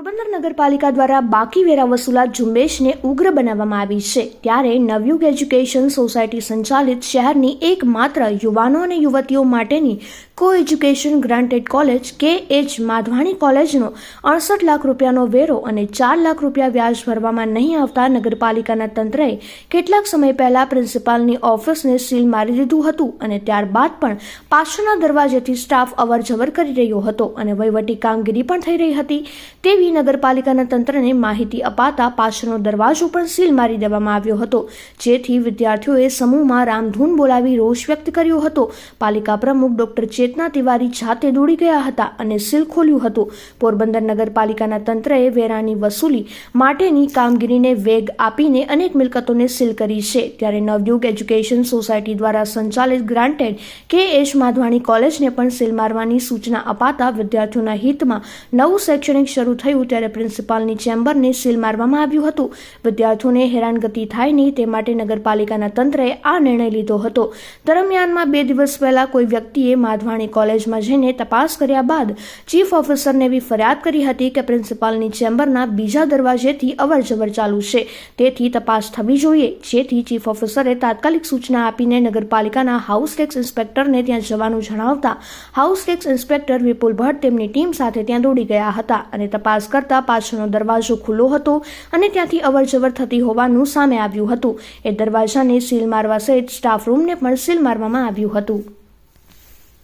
પોરબંદર નગરપાલિકા દ્વારા બાકી વેરા વસૂલાત ઝુંબેશને ઉગ્ર બનાવવામાં આવી છે ત્યારે નવયુગ એજ્યુકેશન સોસાયટી સંચાલિત શહેરની એકમાત્ર યુવાનો અને યુવતીઓ માટેની કો education granted college કે.એચ. Madhvani કોલેજનો 68 lakh રૂપિયાનો વેરો અને 4 લાખ રૂપિયા વ્યાજ ભરવામાં નહીં આવતા નગરપાલિકાના તંત્રએ કેટલાક સમય પહેલા પ્રિન્સિપાલની ઓફિસને સીલ મારી દીધું હતું અને ત્યારબાદ પણ પાછળના દરવાજેથી સ્ટાફ અવરજવર કરી રહ્યો હતો અને વહીવટી કામગીરી પણ થઈ રહી હતી તેવી નગરપાલિકાના તંત્રને માહિતી અપાતા પાછળનો દરવાજો પણ સીલ મારી દેવામાં આવ્યો હતો, જેથી વિદ્યાર્થીઓએ સમૂહમાં રામધૂન બોલાવી રોષ વ્યક્ત કર્યો હતો. પાલિકા પ્રમુખ ડોક્ટર ચેતના તિવારી જાતે દોડી ગયા હતા અને સીલ ખોલ્યું હતું. પોરબંદર નગરપાલિકાના તંત્રએ વેરાની વસૂલી માટેની કામગીરીને વેગ આપીને અનેક મિલકતોને સીલ કરી છે ત્યારે નવયુગ એજ્યુકેશન સોસાયટી દ્વારા સંચાલિત ગ્રાન્ટેડ કે.એચ. માધવાણી કોલેજને પણ સીલ મારવાની સૂચના અપાતા વિદ્યાર્થીઓના હિતમાં નવું શૈક્ષણિક શરૂ થયું ત્યારે પ્રિન્સિપાલની ચેમ્બરને સીલ મારવામાં આવ્યું હતું. વિદ્યાર્થીઓને હેરાનગતિ થાય નહીં તે માટે નગરપાલિકાના તંત્રએ આ નિર્ણય લીધો હતો. દરમિયાનમાં 2 દિવસ પહેલા કોઈ વ્યક્તિએ માધવાણી કોલેજમાં જઈને તપાસ કર્યા બાદ ચીફ ઓફિસરને એવી ફરિયાદ કરી હતી કે પ્રિન્સિપાલની ચેમ્બરના બીજા દરવાજેથી અવરજવર ચાલુ છે, તેથી તપાસ થવી જોઈએ, જેથી ચીફ ઓફિસરે તાત્કાલિક સૂચના આપીને નગરપાલિકાના હાઉસ ટેક્સ ઇન્સ્પેક્ટરને ત્યાં જવાનું જણાવતા હાઉસ ટેક્સ ઇન્સ્પેક્ટર વિપુલ ભટ્ટ તેમની ટીમ સાથે ત્યાં દોડી ગયા હતા અને તપાસ કરતા પાછળનો દરવાજો ખુલ્લો હતો અને ત્યાંથી અવરજવર થતી હોવાનું સામે આવ્યું હતું. એ દરવાજાને સીલ મારવા સહિત સ્ટાફ રૂમને પણ સીલ મારવામાં આવ્યું હતું.